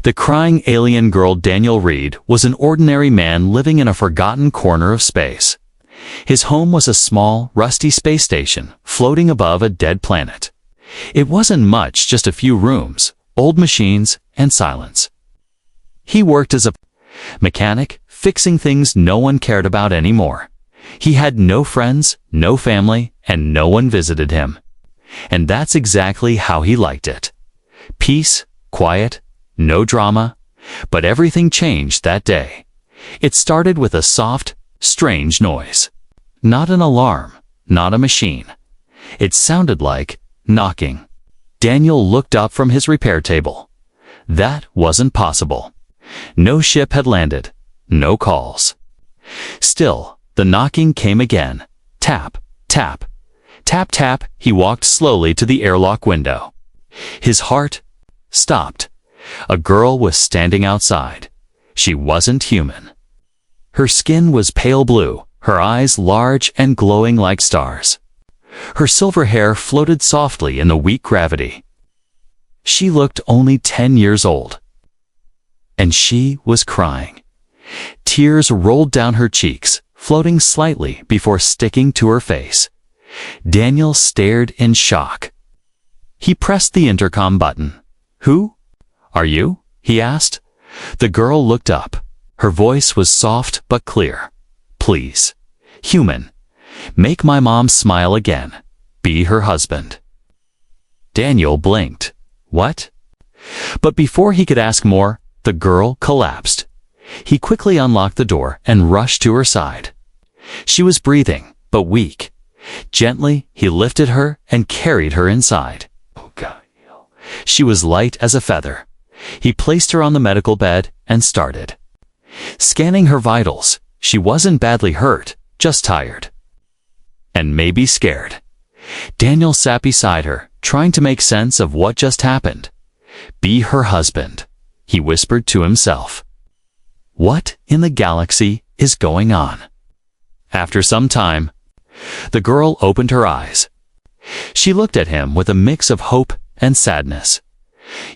The crying alien girl Daniel Reed was an ordinary man living in a forgotten corner of space. His home was a small, rusty space station floating above a dead planet. It wasn't much, just a few rooms, old machines, and silence. He worked as a mechanic, fixing things no one cared about anymore. He had no friends, no family, and no one visited him. And that's exactly how he liked it. Peace, quiet, no drama. But everything changed that day. It started with a soft, strange noise. Not an alarm, not a machine. It sounded like knocking. Daniel looked up from his repair table. That wasn't possible. No ship had landed, no calls. Still, the knocking came again. Tap, tap, tap, tap. He walked slowly to the airlock window. His heart stopped. A girl was standing outside. She wasn't human. Her skin was pale blue, her eyes large and glowing like stars. Her silver hair floated softly in the weak gravity. She looked only 10 years old. And she was crying. Tears rolled down her cheeks, floating slightly before sticking to her face. Daniel stared in shock. He pressed the intercom button. "Who are you?" he asked. The girl looked up. Her voice was soft but clear. "Please, human, make my mom smile again. Be her husband." Daniel blinked. What? But before he could ask more, the girl collapsed. He quickly unlocked the door and rushed to her side. She was breathing, but weak. Gently, he lifted her and carried her inside. Oh God. She was light as a feather. He placed her on the medical bed and started scanning her vitals. She wasn't badly hurt, just tired. And maybe scared. Daniel sat beside her, trying to make sense of what just happened. Be her husband, he whispered to himself. What in the galaxy is going on? After some time, the girl opened her eyes. She looked at him with a mix of hope and sadness.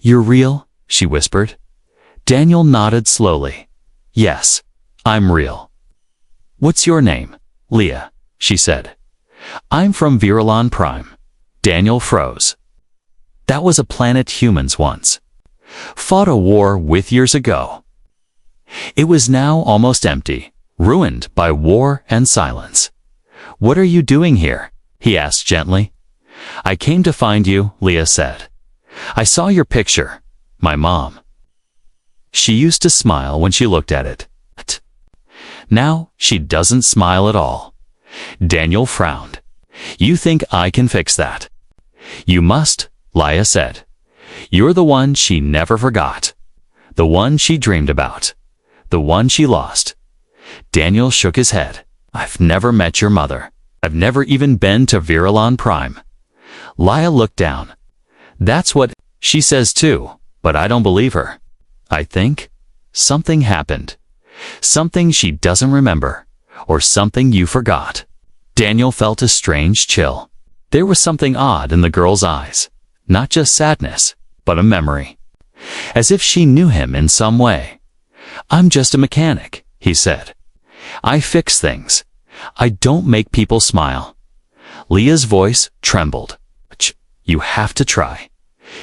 "You're real?" she whispered. Daniel nodded slowly. "Yes, I'm real." "What's your name?" "Leah," she said. "I'm from Viralon Prime." Daniel froze. That was a planet humans once fought a war with years ago. It was now almost empty, ruined by war and silence. "What are you doing here?" he asked gently. "I came to find you," Leah said. "I saw your picture. My mom." She used to smile when she looked at it. Now she doesn't smile at all. Daniel frowned. "You think I can fix that?" "You must," Leah said. "You're the one she never forgot. The one she dreamed about. The one she lost." Daniel shook his head. "I've never met your mother. I've never even been to Viralon Prime." Leah looked down. "That's what she says too, but I don't believe her. I think something happened. Something she doesn't remember, or something you forgot." Daniel felt a strange chill. There was something odd in the girl's eyes. Not just sadness, but a memory. As if she knew him in some way. "I'm just a mechanic," he said. "I fix things. I don't make people smile." Leah's voice trembled. "You have to try.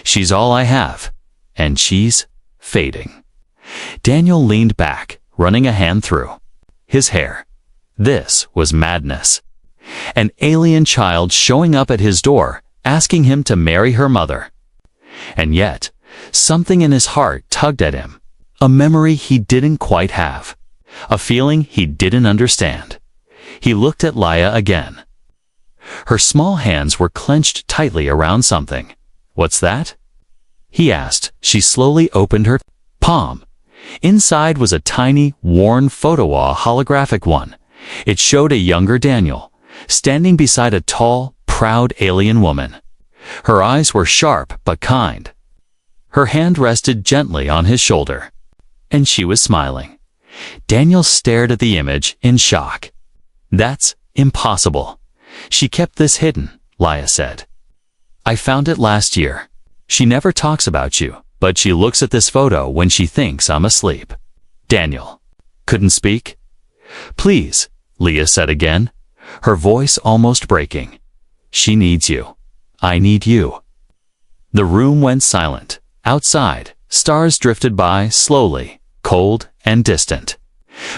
She's all I have, and she's fading." Daniel leaned back, running a hand through his hair. This was madness. An alien child showing up at his door, asking him to marry her mother. And yet, something in his heart tugged at him. A memory he didn't quite have. A feeling he didn't understand. He looked at Leah again. Her small hands were clenched tightly around something. "What's that?" he asked. She slowly opened her palm. Inside was a tiny, worn photo, a holographic one. It showed a younger Daniel, standing beside a tall, proud alien woman. Her eyes were sharp but kind. Her hand rested gently on his shoulder. And she was smiling. Daniel stared at the image in shock. "That's impossible. She kept this hidden," Leah said. "I found it last year. She never talks about you, but she looks at this photo when she thinks I'm asleep. Daniel couldn't speak. Please, Leah said again, her voice almost breaking. She needs you. I need you. The room went silent. Outside, stars drifted by slowly, cold and distant.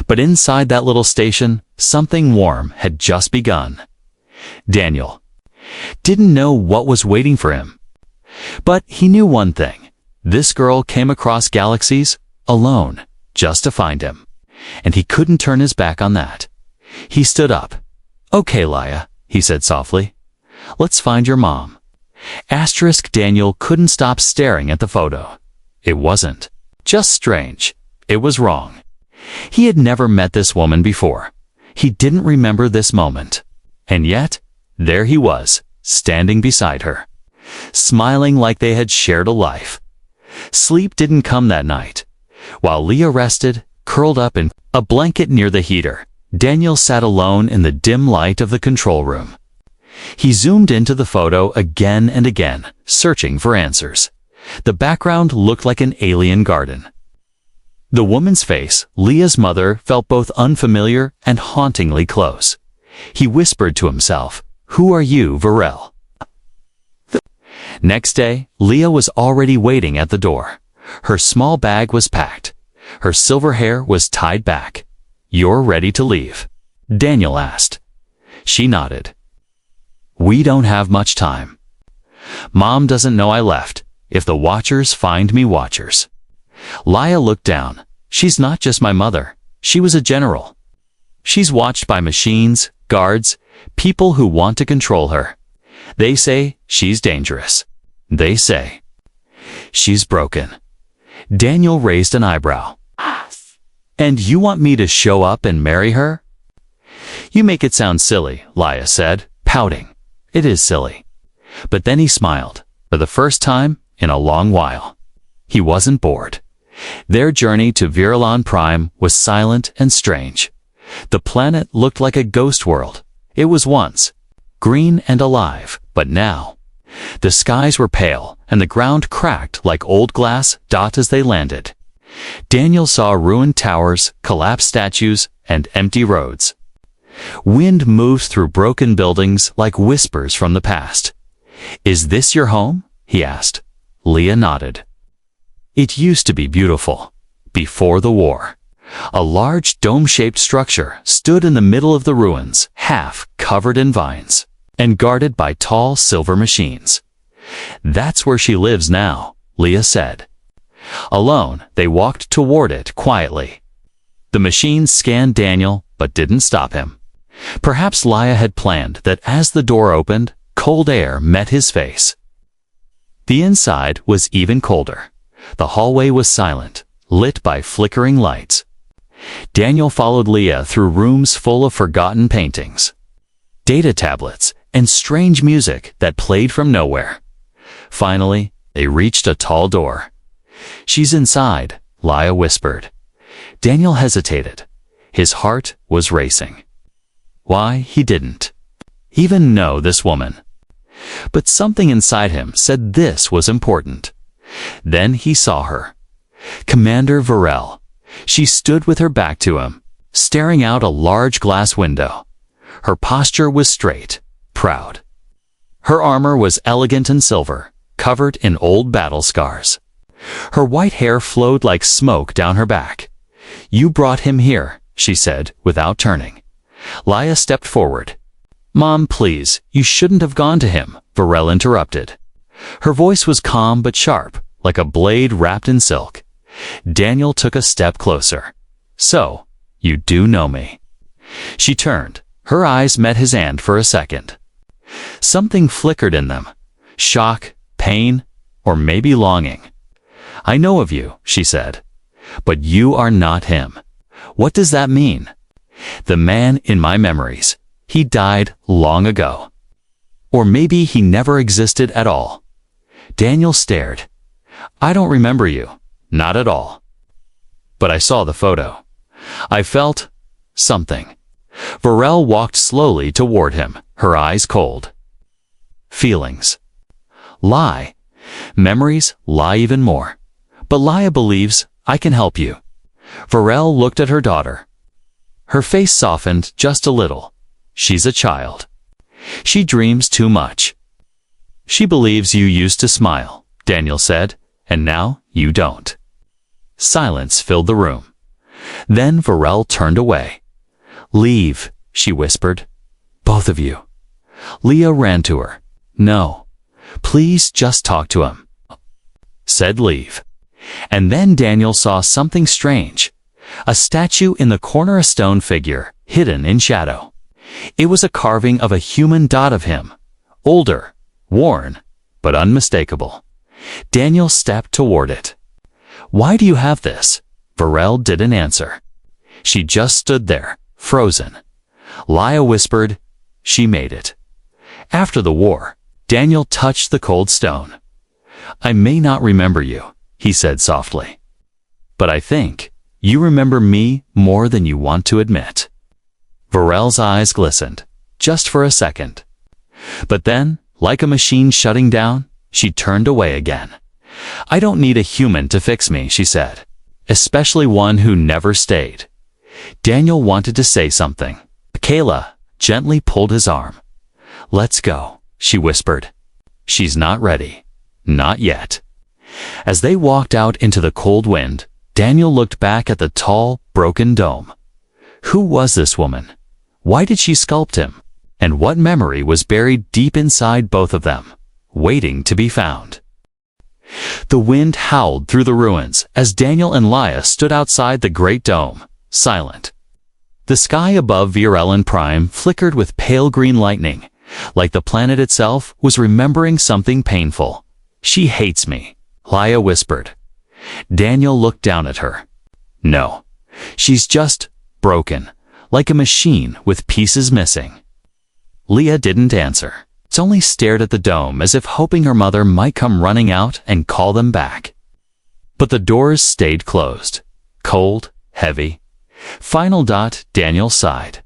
But inside that little station, something warm had just begun. Daniel didn't know what was waiting for him. But he knew one thing. This girl came across galaxies alone, just to find him. And he couldn't turn his back on that. He stood up. Okay, Leah, he said softly. Let's find your mom. Daniel couldn't stop staring at the photo. It wasn't just strange. It was wrong. He had never met this woman before. He didn't remember this moment. And yet, there he was, standing beside her, smiling like they had shared a life. Sleep didn't come that night. While Leah rested, curled up in a blanket near the heater, Daniel sat alone in the dim light of the control room. He zoomed into the photo again and again, searching for answers. The background looked like an alien garden. The woman's face, Leah's mother, felt both unfamiliar and hauntingly close. He whispered to himself, "Who are you, Varel?" Next day, Leah was already waiting at the door. Her small bag was packed. Her silver hair was tied back. "You're ready to leave?" Daniel asked. She nodded. "We don't have much time. Mom doesn't know I left. If the Watchers find me Watchers." Leah looked down. She's not just my mother. She was a general. She's watched by machines, guards, people who want to control her. They say she's dangerous. They say she's broken. Daniel raised an eyebrow. "And you want me to show up and marry her?" "You make it sound silly," Leah said, pouting. "It is silly." But then he smiled, for the first time in a long while. He wasn't bored. Their journey to Virulon Prime was silent and strange. The planet looked like a ghost world. It was once green and alive, but now the skies were pale and the ground cracked like old glass dots as they landed. Daniel saw ruined towers, collapsed statues, and empty roads. Wind moved through broken buildings like whispers from the past. "Is this your home?" he asked. Leah nodded. It used to be beautiful. Before the war. A large dome-shaped structure stood in the middle of the ruins, half covered in vines, and guarded by tall silver machines. "That's where she lives now," Leah said. Alone, they walked toward it quietly. The machines scanned Daniel, but didn't stop him. Perhaps Leah had planned that as the door opened, cold air met his face. The inside was even colder. The hallway was silent, lit by flickering lights. Daniel followed Leah through rooms full of forgotten paintings, data tablets, and strange music that played from nowhere. Finally, they reached a tall door. "She's inside," Leah whispered. Daniel hesitated. His heart was racing. Why, he didn't even know this woman. But something inside him said this was important. Then he saw her. Commander Varel. She stood with her back to him, staring out a large glass window. Her posture was straight, proud. Her armor was elegant and silver, covered in old battle scars. Her white hair flowed like smoke down her back. "You brought him here," she said, without turning. Leah stepped forward. "Mom, please, you shouldn't have gone to him," Varel interrupted. Her voice was calm but sharp, like a blade wrapped in silk. Daniel took a step closer. "So, you do know me." She turned. Her eyes met his hand for a second. Something flickered in them. Shock, pain, or maybe longing. "I know of you," she said. "But you are not him." "What does that mean?" "The man in my memories. He died long ago. Or maybe he never existed at all." Daniel stared. "I don't remember you. Not at all. But I saw the photo. I felt something." Varel walked slowly toward him, her eyes cold. "Feelings lie. Memories lie even more. But Leah believes I can help you. Varel looked at her daughter. Her face softened just a little. She's a child. She dreams too much. She believes you used to smile, Daniel said, and now you don't. Silence filled the room. Then Varel turned away. Leave, she whispered. Both of you. Leah ran to her. No. Please just talk to him. Said leave. And then Daniel saw something strange. A statue in the corner, a stone figure, hidden in shadow. It was a carving of a human dot of him. Older, worn, but unmistakable. Daniel stepped toward it. Why do you have this? Varel didn't answer. She just stood there, frozen. Leah whispered, she made it. After the war, Daniel touched the cold stone. I may not remember you, he said softly. But I think you remember me more than you want to admit. Varel's eyes glistened, just for a second. But then, like a machine shutting down, she turned away again. I don't need a human to fix me, she said, especially one who never stayed. Daniel wanted to say something. Kayla gently pulled his arm. Let's go, she whispered. She's not ready. Not yet. As they walked out into the cold wind, Daniel looked back at the tall, broken dome. Who was this woman? Why did she sculpt him? And what memory was buried deep inside both of them, waiting to be found? The wind howled through the ruins as Daniel and Leah stood outside the great dome, silent. The sky above Virelen Prime flickered with pale green lightning, like the planet itself was remembering something painful. She hates me, Leah whispered. Daniel looked down at her. No, she's just broken, like a machine with pieces missing. Leah didn't answer. She only stared at the dome as if hoping her mother might come running out and call them back. But the doors stayed closed, cold, heavy. Final dot, Daniel sighed.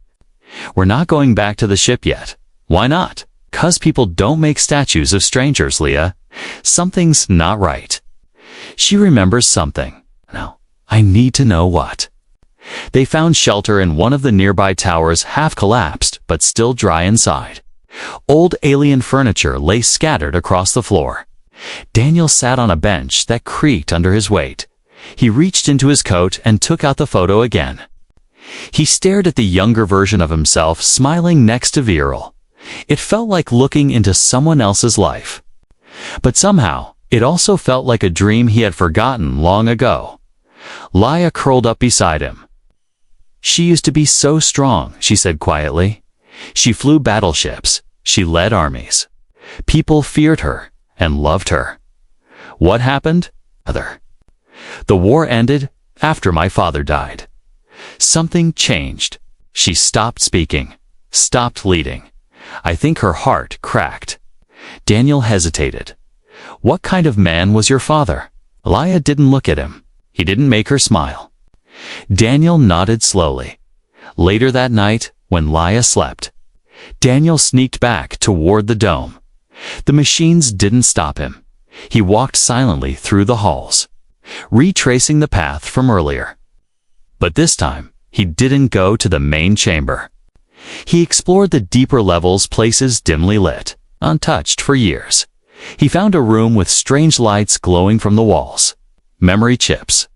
We're not going back to the ship yet. Why not? 'Cause people don't make statues of strangers, Leah. Something's not right. She remembers something. No, I need to know what. They found shelter in one of the nearby towers, half collapsed, but still dry inside. Old alien furniture lay scattered across the floor. Daniel sat on a bench that creaked under his weight. He reached into his coat and took out the photo again. He stared at the younger version of himself smiling next to Viral. It felt like looking into someone else's life. But somehow, it also felt like a dream he had forgotten long ago. Leah curled up beside him. She used to be so strong, she said quietly. She flew battleships. She led armies. People feared her and loved her. What happened? The war ended after my father died. Something changed. She stopped speaking, stopped leading. I think her heart cracked. Daniel hesitated. What kind of man was your father? Leah didn't look at him. He didn't make her smile. Daniel nodded slowly. Later that night, when Leah slept, Daniel sneaked back toward the dome. The machines didn't stop him. He walked silently through the halls, retracing the path from earlier. But this time, he didn't go to the main chamber. He explored the deeper levels, places dimly lit, untouched for years. He found a room with strange lights glowing from the walls. Memory chips.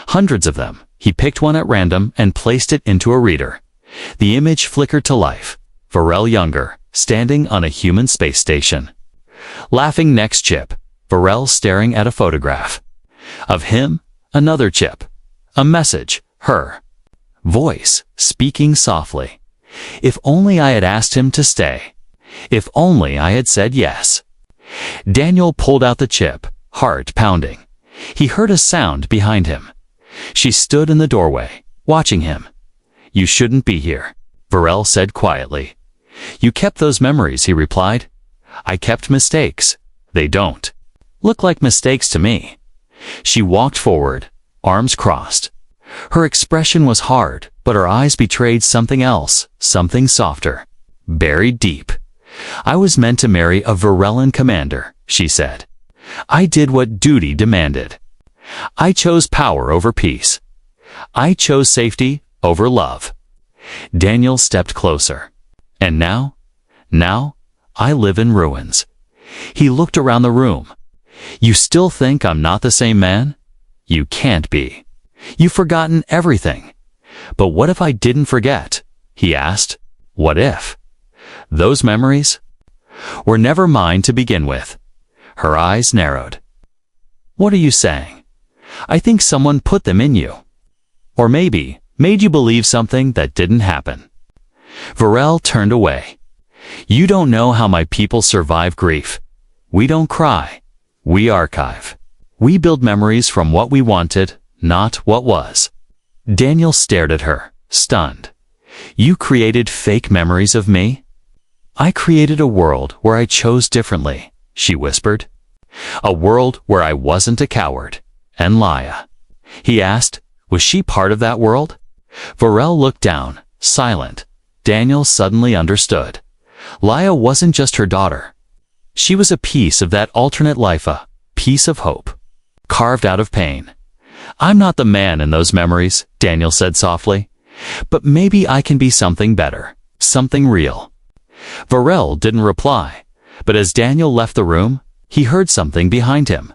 Hundreds of them. He picked one at random and placed it into a reader. The image flickered to life. Varel younger, standing on a human space station. Laughing next chip. Varel staring at a photograph. Of him, another chip. A message, her. Voice, speaking softly. If only I had asked him to stay. If only I had said yes. Daniel pulled out the chip, heart pounding. He heard a sound behind him. She stood in the doorway, watching him. You shouldn't be here, Varel said quietly. You kept those memories, he replied. I kept mistakes. They don't look like mistakes to me. She walked forward, arms crossed. Her expression was hard, but her eyes betrayed something else, something softer, buried deep. I was meant to marry a Virelen commander, she said. I did what duty demanded. I chose power over peace. I chose safety over love. Daniel stepped closer. And now, I live in ruins. He looked around the room. You still think I'm not the same man? You can't be. You've forgotten everything. But what if I didn't forget? He asked. What if? Those memories were never mine to begin with. Her eyes narrowed. What are you saying? I think someone put them in you. Or maybe made you believe something that didn't happen. Varel turned away. You don't know how my people survive grief. We don't cry. We archive. We build memories from what we wanted, not what was. Daniel stared at her, stunned. You created fake memories of me? I created a world where I chose differently, she whispered. A world where I wasn't a coward. And Laia? He asked, was she part of that world? Varel looked down, silent. Daniel suddenly understood. Laia wasn't just her daughter. She was a piece of that alternate life, a piece of hope, carved out of pain. I'm not the man in those memories, Daniel said softly. But maybe I can be something better, something real. Varel didn't reply, but as Daniel left the room, he heard something behind him.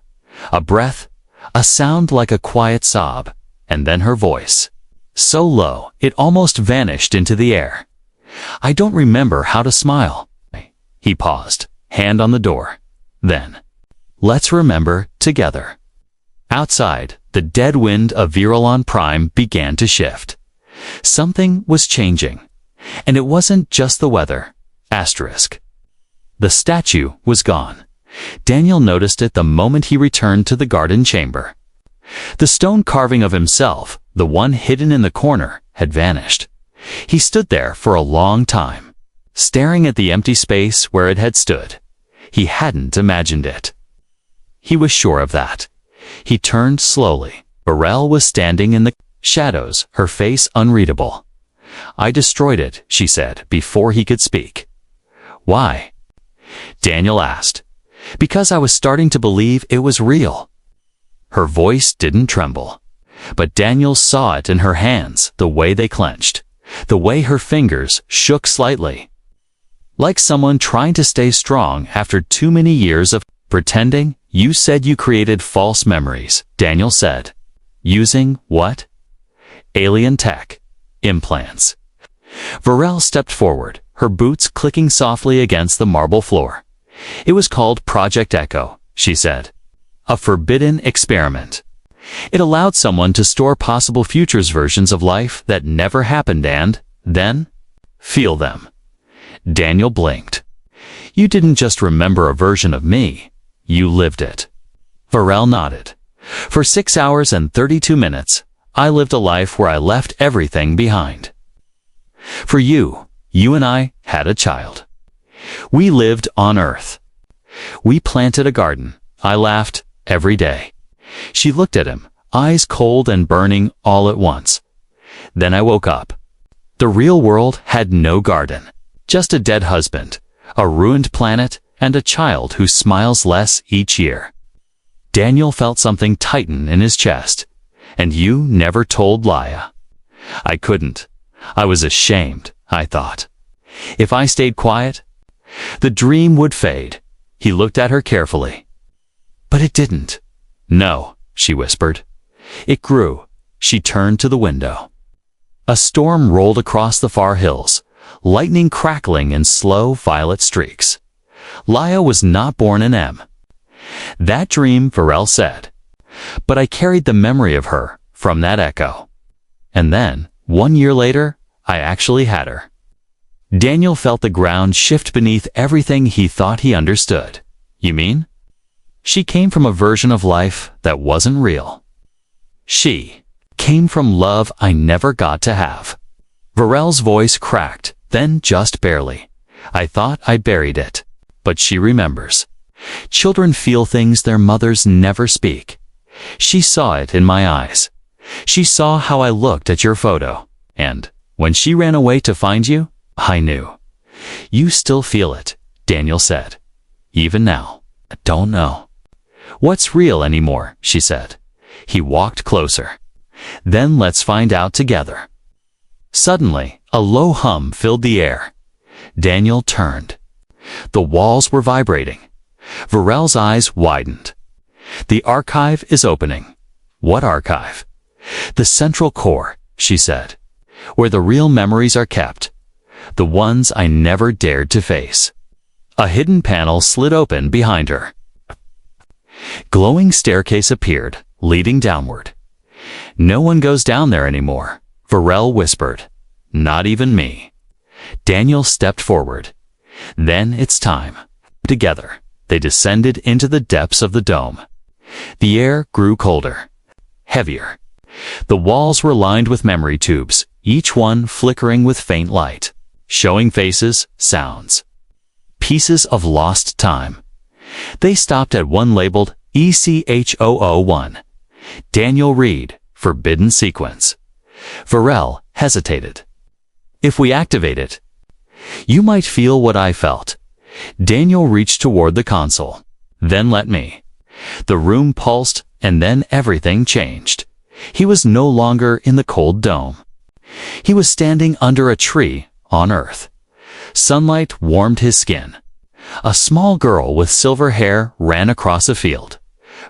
A breath, a sound like a quiet sob, and then her voice. So low, it almost vanished into the air. I don't remember how to smile. He paused, hand on the door. Then, let's remember together. Outside, the dead wind of Virulon Prime began to shift. Something was changing, and it wasn't just the weather. Asterisk. The statue was gone. Daniel noticed it the moment he returned to the garden chamber. The stone carving of himself, the one hidden in the corner, had vanished. He stood there for a long time, staring at the empty space where it had stood. He hadn't imagined it. He was sure of that. He turned slowly. Varel was standing in the shadows, her face unreadable. I destroyed it, she said, before he could speak. Why? Daniel asked. Because I was starting to believe it was real. Her voice didn't tremble, but Daniel saw it in her hands, the way they clenched, the way her fingers shook slightly. Like someone trying to stay strong after too many years of pretending. You said you created false memories, Daniel said. Using what? Alien tech. Implants. Varel stepped forward, her boots clicking softly against the marble floor. It was called Project Echo, she said. A forbidden experiment. It allowed someone to store possible futures versions of life that never happened and, then, feel them. Daniel blinked. You didn't just remember a version of me. You lived it. Varel nodded. For 6 hours and 32 minutes, I lived a life where I left everything behind. For you and I had a child. We lived on Earth. We planted a garden. I laughed every day. She looked at him, eyes cold and burning all at once. Then I woke up. The real world had no garden, just a dead husband, a ruined planet, and a child who smiles less each year. Daniel felt something tighten in his chest. And you never told Laia. I couldn't. I was ashamed, I thought. If I stayed quiet, the dream would fade. He looked at her carefully. But it didn't. No, she whispered. It grew. She turned to the window. A storm rolled across the far hills, lightning crackling in slow violet streaks. Laia was not born in M. That dream, Varel said. But I carried the memory of her from that echo. And then, 1 year later, I actually had her. Daniel felt the ground shift beneath everything he thought he understood. You mean? She came from a version of life that wasn't real. She came from love I never got to have. Varel's voice cracked, then just barely. I thought I buried it. But she remembers. Children feel things their mothers never speak. She saw it in my eyes. She saw how I looked at your photo. And when she ran away to find you, I knew. You still feel it, Daniel said. Even now. I don't know what's real anymore, she said. He walked closer. Then let's find out together. Suddenly, a low hum filled the air. Daniel turned. The walls were vibrating. Varel's eyes widened. The archive is opening. What archive? The central core, she said, where the real memories are kept. The ones I never dared to face. A hidden panel slid open behind her. Glowing staircase appeared, leading downward. No one goes down there anymore, Varel whispered. Not even me. Daniel stepped forward. Then it's time. Together, they descended into the depths of the dome. The air grew colder, heavier. The walls were lined with memory tubes, each one flickering with faint light, showing faces, sounds. Pieces of lost time. They stopped at one labeled ECH001. Daniel Reed, Forbidden Sequence. Varel hesitated. If we activate it, you might feel what I felt. Daniel reached toward the console. Then let me. The room pulsed, and then everything changed. He was no longer in the cold dome. He was standing under a tree on Earth. Sunlight warmed his skin. A small girl with silver hair ran across a field.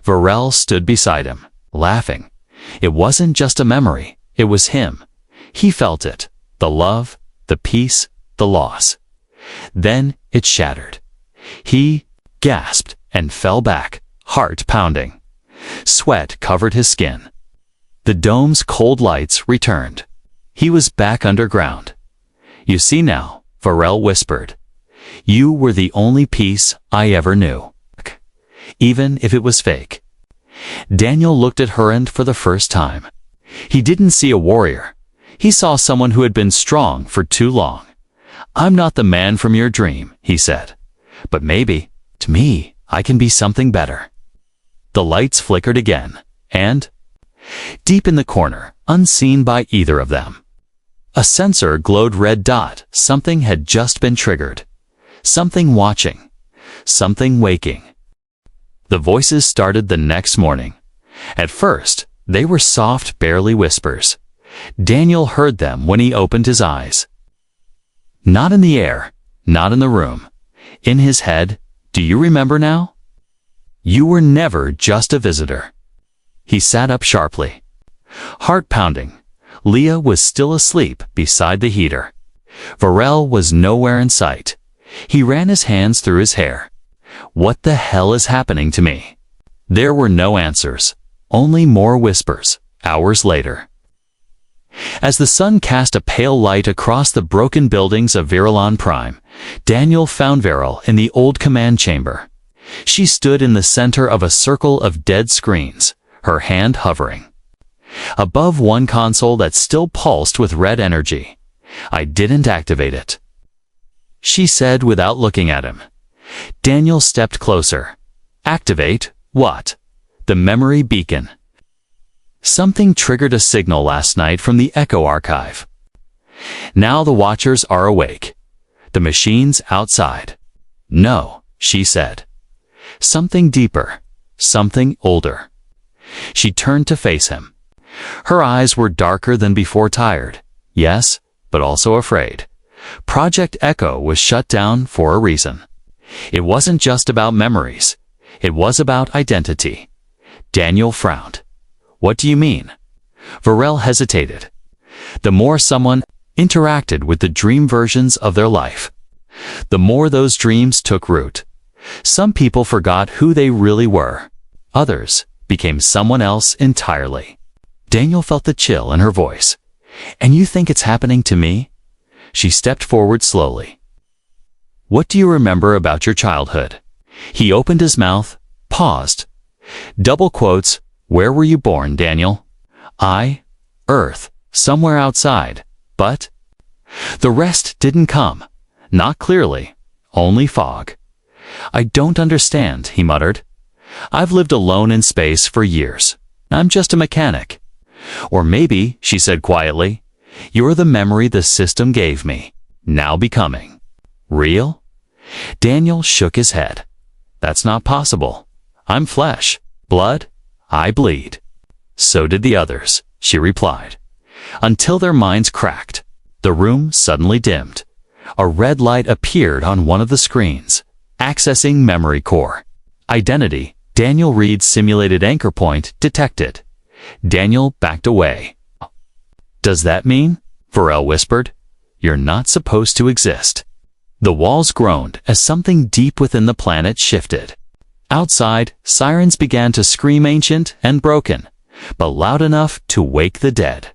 Varel stood beside him, laughing. It wasn't just a memory, it was him. He felt it, the love, the peace, the loss. Then it shattered. He gasped and fell back, heart pounding. Sweat covered his skin. The dome's cold lights returned. He was back underground. You see now, Varel whispered. You were the only peace I ever knew. Even if it was fake. Daniel looked at Hurand for the first time. He didn't see a warrior. He saw someone who had been strong for too long. I'm not the man from your dream, he said. But maybe, to me, I can be something better. The lights flickered again, and deep in the corner, unseen by either of them, a sensor glowed red dot. Something had just been triggered. Something watching. Something waking. The voices started the next morning. At first, they were soft, barely whispers. Daniel heard them when he opened his eyes. Not in the air, not in the room. In his head, do you remember now? You were never just a visitor. He sat up sharply. Heart pounding. Leah was still asleep beside the heater. Varel was nowhere in sight. He ran his hands through his hair. What the hell is happening to me? There were no answers, only more whispers, hours later. As the sun cast a pale light across the broken buildings of Virulon Prime, Daniel found Varel in the old command chamber. She stood in the center of a circle of dead screens, her hand hovering. Above one console that still pulsed with red energy. I didn't activate it, she said without looking at him. Daniel stepped closer. Activate what? The memory beacon. Something triggered a signal last night from the Echo archive. Now the watchers are awake. The machines outside. No, she said. Something deeper. Something older. She turned to face him. Her eyes were darker than before, tired. Yes, but also afraid. Project Echo was shut down for a reason. It wasn't just about memories. It was about identity. Daniel frowned. What do you mean? Varel hesitated. The more someone interacted with the dream versions of their life, the more those dreams took root. Some people forgot who they really were. Others became someone else entirely. Daniel felt the chill in her voice. And you think it's happening to me? She stepped forward slowly. What do you remember about your childhood? He opened his mouth, paused. Double quotes, where were you born, Daniel? Earth, somewhere outside, but the rest didn't come. Not clearly, only fog. I don't understand, he muttered. I've lived alone in space for years. I'm just a mechanic. Or maybe, she said quietly, you're the memory the system gave me, now becoming real? Daniel shook his head. That's not possible. I'm flesh, blood, I bleed. So did the others, she replied. Until their minds cracked. The room suddenly dimmed. A red light appeared on one of the screens. Accessing memory core. Identity, Daniel Reed's simulated anchor point detected. Daniel backed away. Does that mean? Varel whispered. You're not supposed to exist. The walls groaned as something deep within the planet shifted. Outside, sirens began to scream ancient and broken, but loud enough to wake the dead.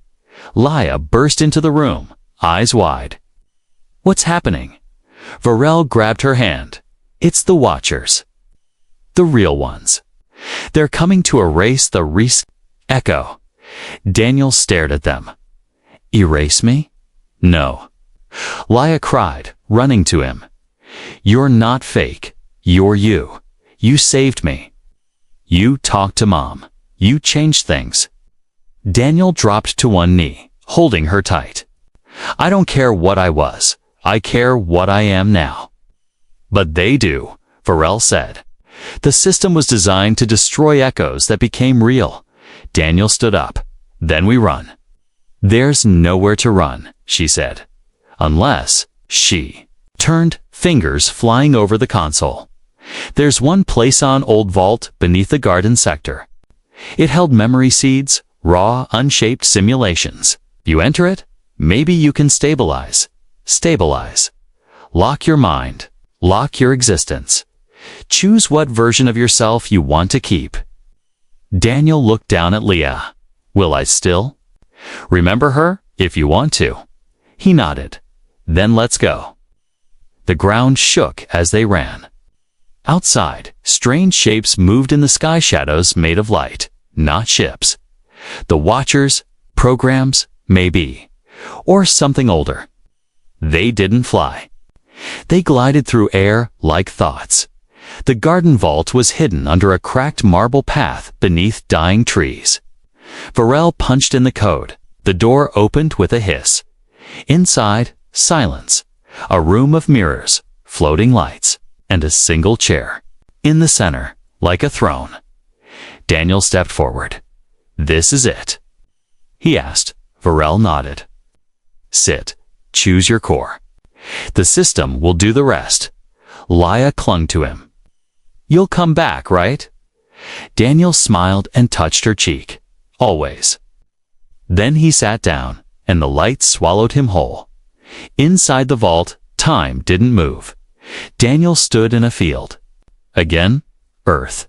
Laia burst into the room, eyes wide. What's happening? Varel grabbed her hand. It's the Watchers. The real ones. They're coming to erase the Echo. Daniel stared at them. Erase me? No. Laia cried, running to him. You're not fake. You're you. You saved me. You talked to Mom. You changed things. Daniel dropped to one knee, holding her tight. I don't care what I was. I care what I am now. But they do, Varel said. The system was designed to destroy echoes that became real. Daniel stood up. Then we run. There's nowhere to run, she said. Unless, she turned, fingers flying over the console. There's one place on Old Vault beneath the garden sector. It held memory seeds, raw, unshaped simulations. You enter it, maybe you can stabilize. Stabilize. Lock your mind. Lock your existence. Choose what version of yourself you want to keep. Daniel looked down at Leah. Will I still? Remember her, if you want to. He nodded. Then let's go. The ground shook as they ran. Outside, strange shapes moved in the sky shadows made of light, not ships. The Watchers, programs, maybe. Or something older. They didn't fly. They glided through air like thoughts. The garden vault was hidden under a cracked marble path beneath dying trees. Varel punched in the code. The door opened with a hiss. Inside, silence. A room of mirrors, floating lights, and a single chair. In the center, like a throne. Daniel stepped forward. This is it. He asked. Varel nodded. Sit. Choose your core. The system will do the rest. Laia clung to him. You'll come back, right? Daniel smiled and touched her cheek. Always. Then he sat down, and the light swallowed him whole. Inside the vault, time didn't move. Daniel stood in a field. Again, Earth.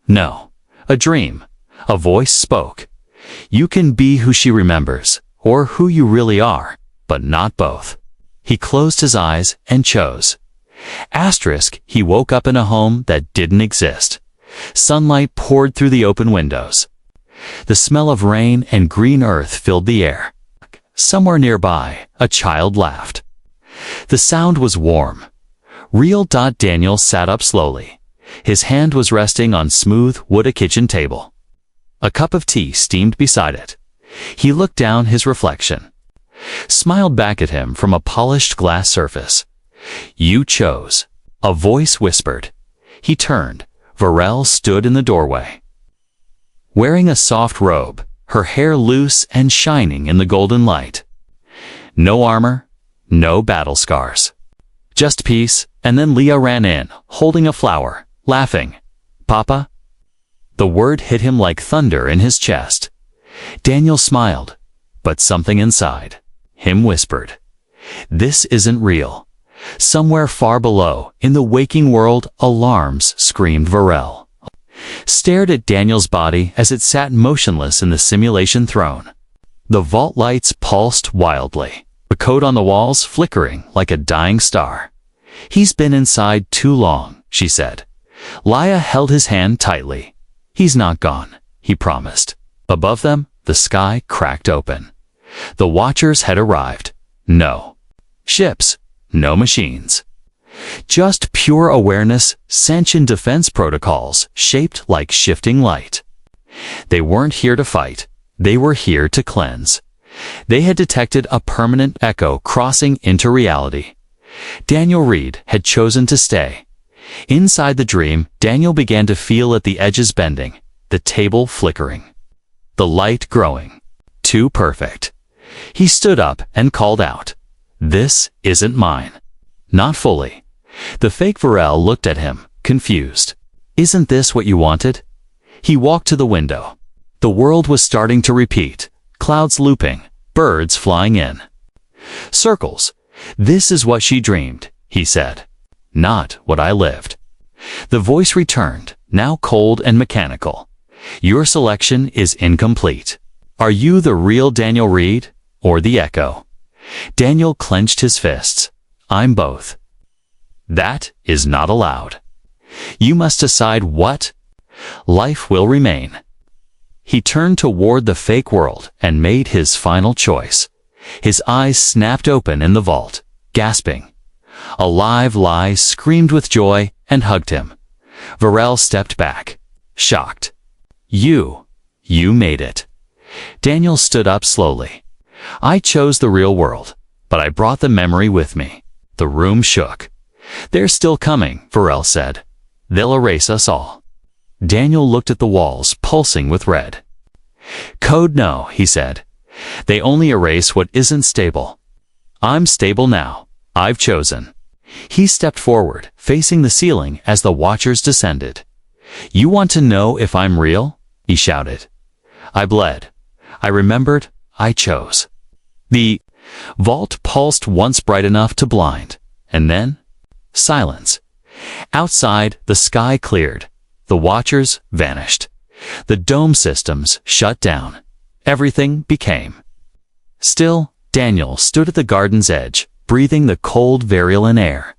No, a dream. A voice spoke. You can be who she remembers, or who you really are, but not both. He closed his eyes and chose. Asterisk, he woke up in a home that didn't exist. Sunlight poured through the open windows. The smell of rain and green earth filled the air. Somewhere nearby, a child laughed. The sound was warm. Real. Daniel sat up slowly. His hand was resting on smooth wood a kitchen table. A cup of tea steamed beside it. He looked down his reflection. Smiled back at him from a polished glass surface. You chose. A voice whispered. He turned. Varel stood in the doorway. Wearing a soft robe, her hair loose and shining in the golden light. No armor, no battle scars. Just peace, and then Leah ran in, holding a flower, laughing. Papa? The word hit him like thunder in his chest. Daniel smiled, but something inside him whispered. This isn't real. Somewhere far below, in the waking world, alarms screamed. Varel stared at Daniel's body as it sat motionless in the simulation throne. The vault lights pulsed wildly, the code on the walls flickering like a dying star. He's been inside too long, she said. Laia held his hand tightly. He's not gone, he promised. Above them, the sky cracked open. The Watchers had arrived. No ships, no machines. Just pure awareness, sentient defense protocols shaped like shifting light. They weren't here to fight. They were here to cleanse. They had detected a permanent echo crossing into reality. Daniel Reed had chosen to stay. Inside the dream, Daniel began to feel at the edges bending, the table flickering. the light growing. Too perfect. He stood up and called out, "This isn't mine." Not fully. The fake Varel looked at him, confused. "Isn't this what you wanted?" He walked to the window. The world was starting to repeat, clouds looping, birds flying in. "Circles. This is what she dreamed," he said. "Not what I lived." The voice returned, now cold and mechanical. "Your selection is incomplete. Are you the real Daniel Reed, or the echo?" Daniel clenched his fists. "I'm both." "That is not allowed. You must decide what life will remain." He turned toward the fake world and made his final choice. His eyes snapped open in the vault, gasping. A live lie screamed with joy and hugged him. Varel stepped back, shocked. You made it." Daniel stood up slowly. "I chose the real world, but I brought the memory with me." The room shook. "They're still coming," Varel said. "They'll erase us all." Daniel looked at the walls, pulsing with red. "Code no," he said. "They only erase what isn't stable. I'm stable now. I've chosen." He stepped forward, facing the ceiling as the watchers descended. "You want to know if I'm real?" he shouted. I bled. I remembered. I chose. The vault pulsed once bright enough to blind, and then silence. Outside, the sky cleared. The watchers vanished. The dome systems shut down. Everything became still. Daniel stood at the garden's edge, breathing the cold, virulent air.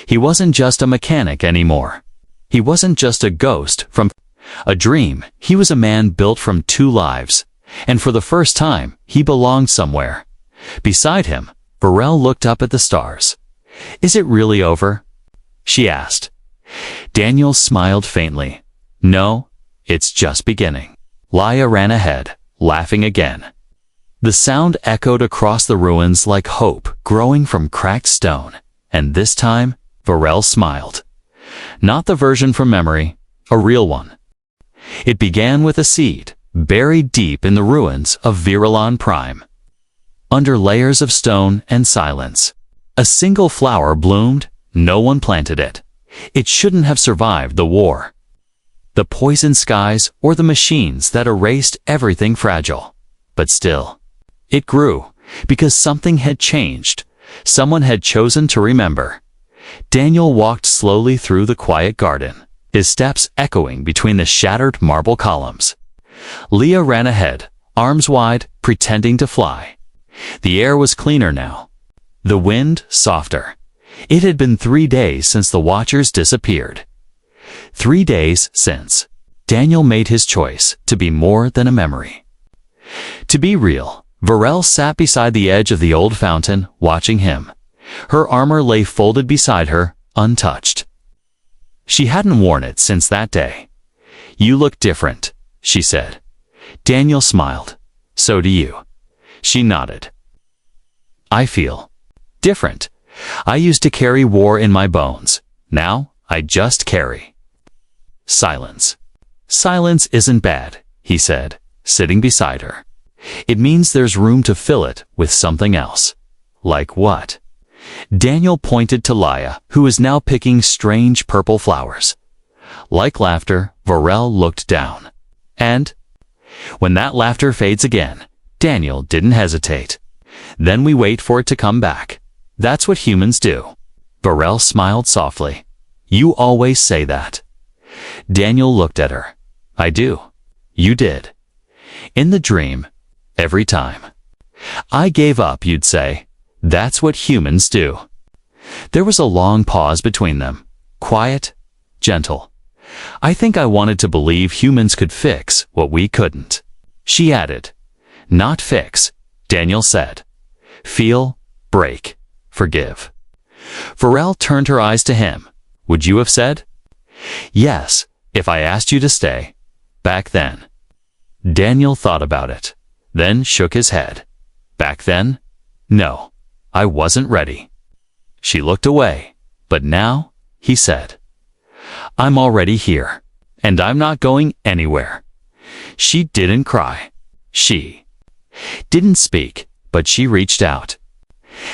He wasn't just a mechanic anymore. He wasn't just a ghost from a dream. He was a man built from two lives, and for the first time, he belonged somewhere. Beside him, Varel looked up at the stars. "Is it really over?" she asked. Daniel smiled faintly. "No, it's just beginning." Laia ran ahead, laughing again. The sound echoed across the ruins like hope growing from cracked stone, and this time, Varel smiled. Not the version from memory, a real one. It began with a seed, buried deep in the ruins of Virulon Prime. Under layers of stone and silence, a single flower bloomed. No one planted it. It shouldn't have survived the war, the poisoned skies, or the machines that erased everything fragile. But still, it grew, because something had changed. Someone had chosen to remember. Daniel walked slowly through the quiet garden, his steps echoing between the shattered marble columns. Leah ran ahead, arms wide, pretending to fly. The air was cleaner now. The wind softer. It had been 3 days since the watchers disappeared. 3 days since Daniel made his choice to be more than a memory. To be real. Varel sat beside the edge of the old fountain, watching him. Her armor lay folded beside her, untouched. She hadn't worn it since that day. "You look different," she said. Daniel smiled. "So do you." She nodded. "I feel different. I used to carry war in my bones. Now, I just carry silence." "Silence isn't bad," he said, sitting beside her. "It means there's room to fill it with something else." "Like what?" Daniel pointed to Laia, who was now picking strange purple flowers. "Like laughter." Varel looked down. "And when that laughter fades again," Daniel didn't hesitate. "Then we wait for it to come back. That's what humans do." Varel smiled softly. "You always say that." Daniel looked at her. "I do. You did. In the dream. Every time I gave up, you'd say, 'That's what humans do.'" There was a long pause between them, quiet, gentle. "I think I wanted to believe humans could fix what we couldn't." She added. "Not fix," Daniel said. "Feel, break, forgive." Varel turned her eyes to him. "Would you have said yes if I asked you to stay back then?" Daniel thought about it, then shook his head. "Back then? No, I wasn't ready." She looked away. "But now," he said, "I'm already here, and I'm not going anywhere." She didn't cry. She didn't speak, but she reached out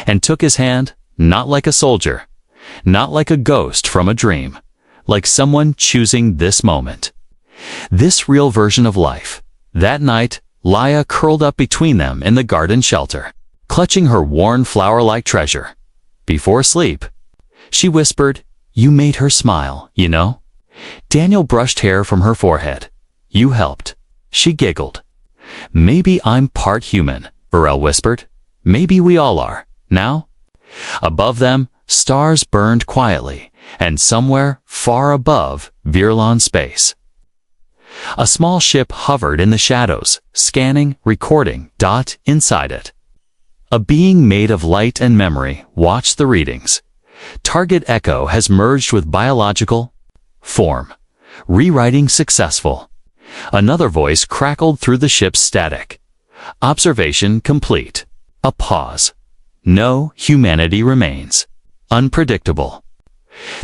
and took his hand, not like a soldier, not like a ghost from a dream, like someone choosing this moment, this real version of life. That night, Laia curled up between them in the garden shelter, clutching her worn flower-like treasure. Before sleep, she whispered, "You made her smile, you know?" Daniel brushed hair from her forehead. "You helped." She giggled. "Maybe I'm part human," Burrell whispered. "Maybe we all are, now?" Above them, stars burned quietly, and somewhere, far above, Virlon space, a small ship hovered in the shadows, scanning, recording. Inside it, a being made of light and memory watched the readings. Target echo has merged with biological form. Rewriting successful. Another voice crackled through the ship's static. Observation complete. A pause. No humanity remains. Unpredictable.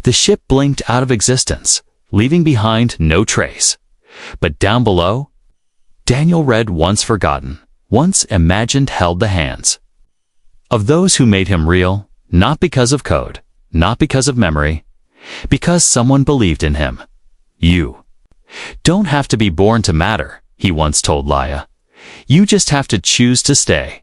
The ship blinked out of existence, leaving behind no trace. But down below, Daniel read once forgotten, once imagined held the hands of those who made him real, not because of code, not because of memory, because someone believed in him. "You don't have to be born to matter," he once told Laia. "You just have to choose to stay."